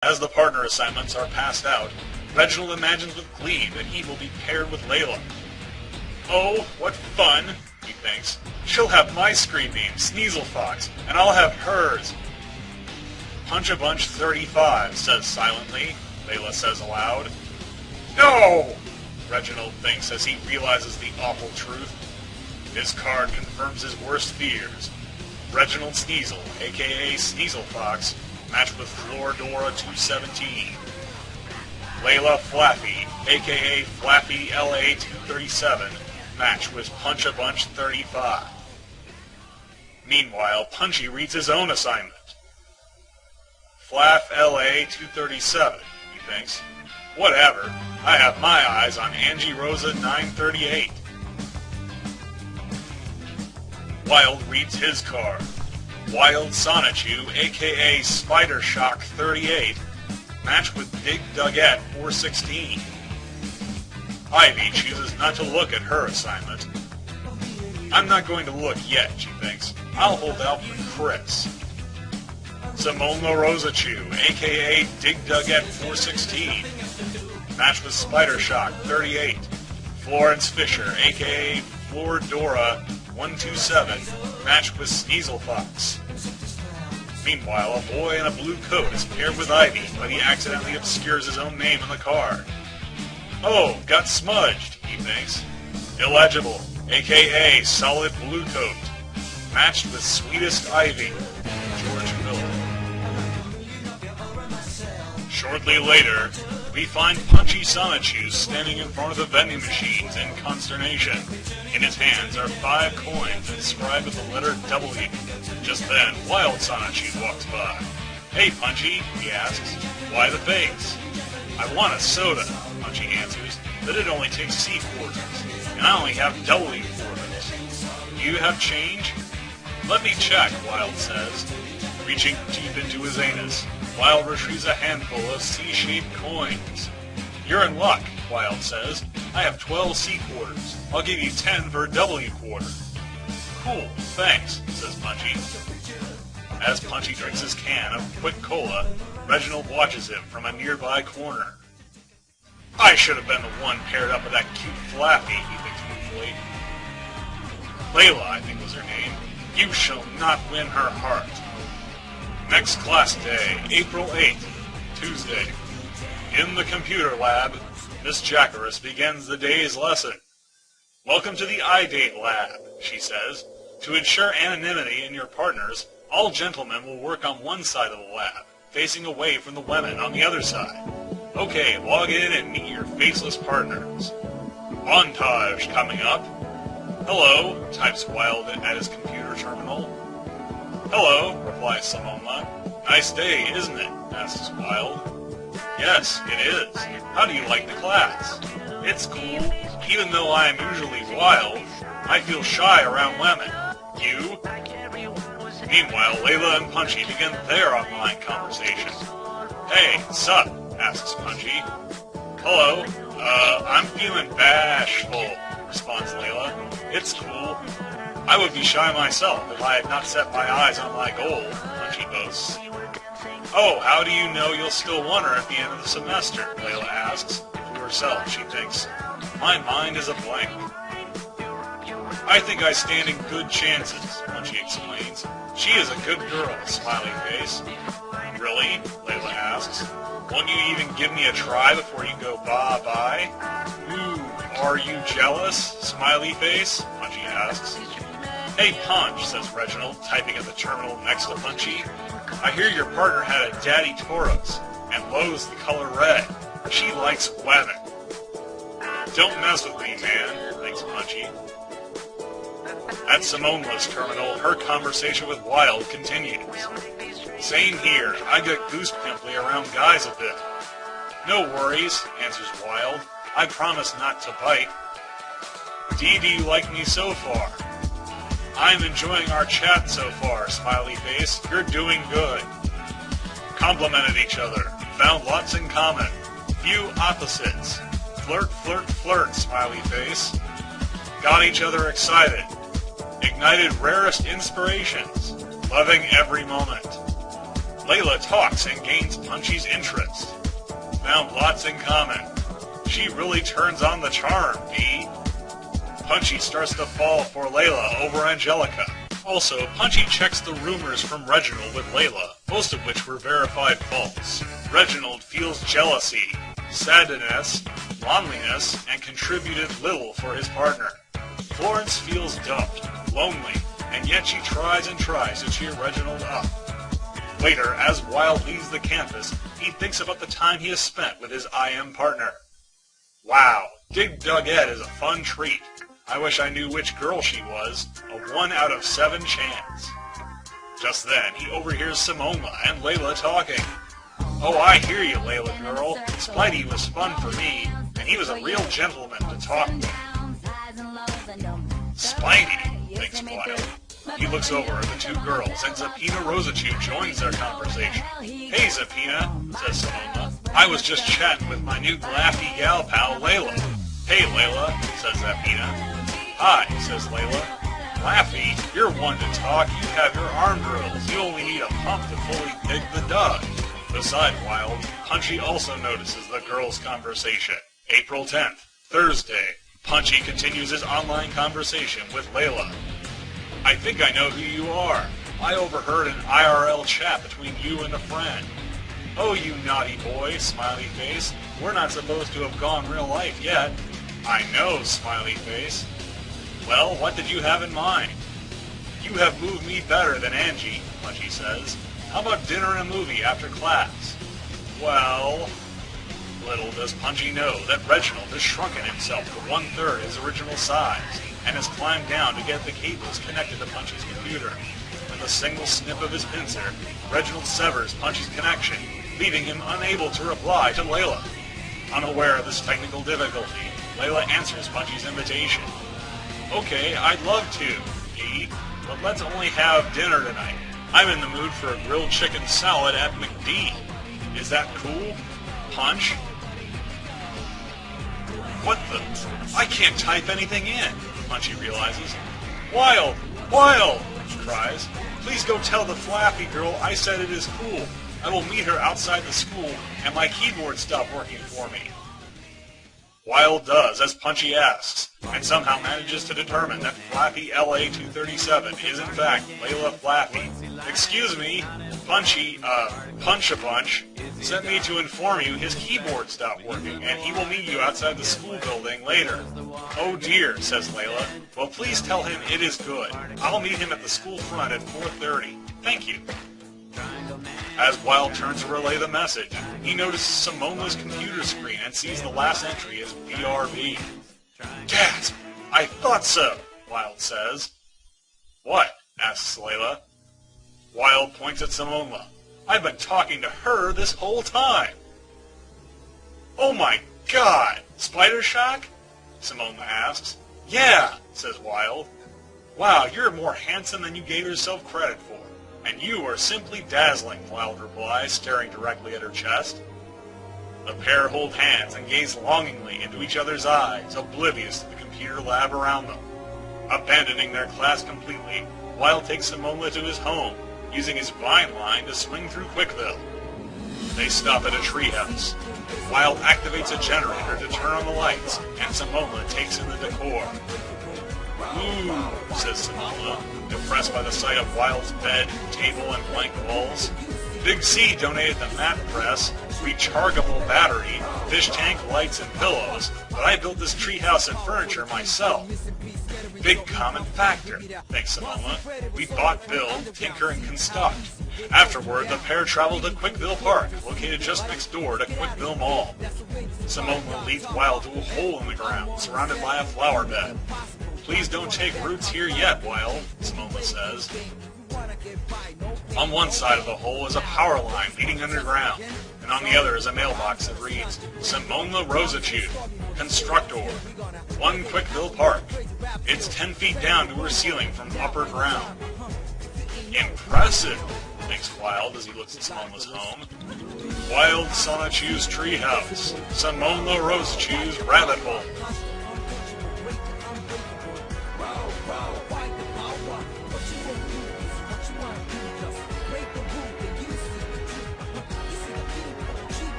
As the partner assignments are passed out, Reginald imagines with glee that he will be paired with Layla. Oh, what fun, he thinks. She'll have my screen name, Sneaselfox, and I'll have hers. Punch-a-Bunch 35, says silently, Layla says aloud. No! Reginald thinks as he realizes the awful truth. His card confirms his worst fears. Reginald Sneasel, a.k.a. Sneaselfox, matched with Floridora 217. Layla Flaffy, a.k.a. Flaffy LA 237, matched with Punch-a-Bunch 35. Meanwhile, Punchy reads his own assignment. Flaff LA 237, he thinks. Whatever, I have my eyes on Angie Rosa 938. Wild reads his card. Wild Sonichu, a.k.a. Spider Shock 38, matched with Big Dougette 416. Ivy chooses not to look at her assignment. I'm not going to look yet, she thinks. I'll hold out for Chris. Simone LaRosachu, a.k.a. Dig Dougette 416, matched with Spider Shock 38. Florence Fisher, a.k.a. Floridora 127, matched with Sneaselfox. Meanwhile, a boy in a blue coat is paired with Ivy, but he accidentally obscures his own name on the card. Oh, got smudged, he thinks. Illegible, a.k.a. Solid Blue Coat, matched with Sweetest Ivy, George Miller. Shortly later, we find Punchy Sonichu standing in front of the vending machines in consternation. In his hands are 5 coins inscribed with the letter W. Just then, Wild Sonichu walks by. Hey, Punchy, he asks. Why the face? I want a soda, Punchy answers, but it only takes C quarters, and I only have W quarters. Do you have change? Let me check, Wild says. Reaching deep into his anus, Wild retrieves a handful of C-shaped coins. You're in luck, Wild says. I have 12 C quarters. I'll give you 10 for a W quarter. Cool, thanks, says Punchy. As Punchy drinks his can of Quick Cola, Reginald watches him from a nearby corner. I should have been the one paired up with that cute Flaffy, he thinks ruefully. Layla, I think was her name. You shall not win her heart. Next class day, April 8th, Tuesday. In the computer lab, Miss Jackaris begins the day's lesson. Welcome to the iDate lab, she says. To ensure anonymity in your partners, all gentlemen will work on one side of the lab, facing away from the women on the other side. Okay, log in and meet your faceless partners. Montage coming up. Hello, types Wild at his computer terminal. Hello, replies Simona. Nice day, isn't it? Asks Wild. Yes, it is. How do you like the class? It's cool. Even though I am usually wild, I feel shy around women. You? Meanwhile, Layla and Punchy begin their online conversation. Hey, sup? Asks Punchy. Hello. I'm feeling bashful, responds Layla. It's cool. I would be shy myself if I had not set my eyes on my goal, Punchy boasts. Oh, how do you know you'll still want her at the end of the semester? Layla asks. To herself, she thinks. My mind is a blank. I think I stand in good chances, Punchy explains. She is a good girl, smiley face. Really? Layla asks. Won't you even give me a try before you go bye-bye? Ooh, are you jealous, smiley face? Punchy asks. Hey, Punch, says Reginald, typing at the terminal next to Punchy. I hear your partner had a daddy Tauros and loathes the color red. She likes women. Don't mess with me, man, thinks Punchy. At Simona's terminal, her conversation with Wild continues. Same here. I get goose pimply around guys a bit. No worries, answers Wild. I promise not to bite. Do you like me so far? I'm enjoying our chat so far, smiley face. You're doing good. Complimented each other. Found lots in common. Few opposites. Flirt, flirt, flirt, smiley face. Got each other excited. Ignited rarest inspirations. Loving every moment. Layla talks and gains Punchy's interest. Found lots in common. She really turns on the charm, B. Punchy starts to fall for Layla over Angelica. Also, Punchy checks the rumors from Reginald with Layla, most of which were verified false. Reginald feels jealousy, sadness, loneliness, and contributed little for his partner. Florence feels dumped, lonely, and yet she tries and tries to cheer Reginald up. Later, as Wild leaves the campus, he thinks about the time he has spent with his IM partner. Wow, Dig Dugette is a fun treat. I wish I knew which girl she was. A 1 out of 7 chance. Just then, he overhears Simona and Layla talking. Oh, I hear you, Layla girl. Spidey was fun for me, and he was a real gentleman to talk with. Spidey, thinks Wild. He looks over at the two girls, and Zapina Rosachu joins their conversation. Hey, Zapina, says Simona. I was just chatting with my new glaffy gal pal, Layla. Hey, Layla, says Zapina. Hi, says Layla. Laffy, you're one to talk. You have your arm drills. You only need a pump to fully dig the dug. Beside Wild, Punchy also notices the girls' conversation. April 10th, Thursday. Punchy continues his online conversation with Layla. I think I know who you are. I overheard an IRL chat between you and a friend. Oh, you naughty boy, smiley face. We're not supposed to have gone real life yet. I know, smiley face. Well, what did you have in mind? You have moved me better than Angie, Punchy says. How about dinner and a movie after class? Well... Little does Punchy know that Reginald has shrunken himself to 1/3 his original size, and has climbed down to get the cables connected to Punchy's computer. With a single snip of his pincer, Reginald severs Punchy's connection, leaving him unable to reply to Layla. Unaware of this technical difficulty, Layla answers Punchy's invitation. Okay, I'd love to, D, but let's only have dinner tonight. I'm in the mood for a grilled chicken salad at McD. Is that cool? Punch? What the? I can't type anything in, Punchy realizes. Wild! Wild! He cries. Please go tell the Flappy girl I said it is cool. I will meet her outside the school, and my keyboard stopped working for me. Wild does as Punchy asks, and somehow manages to determine that Flappy LA-237 is in fact Layla Flappy. Excuse me, Punchy, Punch-a-Punch, sent me to inform you his keyboard stopped working, and he will meet you outside the school building later. Oh dear, says Layla. Well, please tell him it is good. I'll meet him at the school front at 4:30. Thank you. As Wild turns to relay the message, he notices Simona's computer screen and sees the last entry as BRB. Gasp! I thought so, Wild says. What? Asks Layla. Wild points at Simona. I've been talking to her this whole time. Oh my god! Spider shock? Simona asks. Yeah, says Wild. Wow, you're more handsome than you gave yourself credit for. And you are simply dazzling, Wild replies, staring directly at her chest. The pair hold hands and gaze longingly into each other's eyes, oblivious to the computer lab around them. Abandoning their class completely, Wild takes Simona to his home, using his vine line to swing through Quickville. They stop at a treehouse. Wild activates a generator to turn on the lights, and Simona takes in the decor. Ooh, says Simona, impressed by the sight of Wild's bed, table, and blank walls. Big C donated the mat press, rechargeable battery, fish tank, lights, and pillows, but I built this treehouse and furniture myself. Big common factor, thanks Simona. We bought, build, tinker, and construct. Afterward, the pair traveled to Quickville Park, located just next door to Quickville Mall. Simona leads Wild to a hole in the ground, surrounded by a flower bed. Please don't take roots here yet, Wild, Simona says. On one side of the hole is a power line leading underground, and on the other is a mailbox that reads, Simona Rosachu, Constructor, 1 Quickville Park. It's 10 feet down to her ceiling from upper ground. Impressive, thinks Wild as he looks at Simona's home. Wild Sonichu's treehouse, Simona Rosachu's rabbit hole.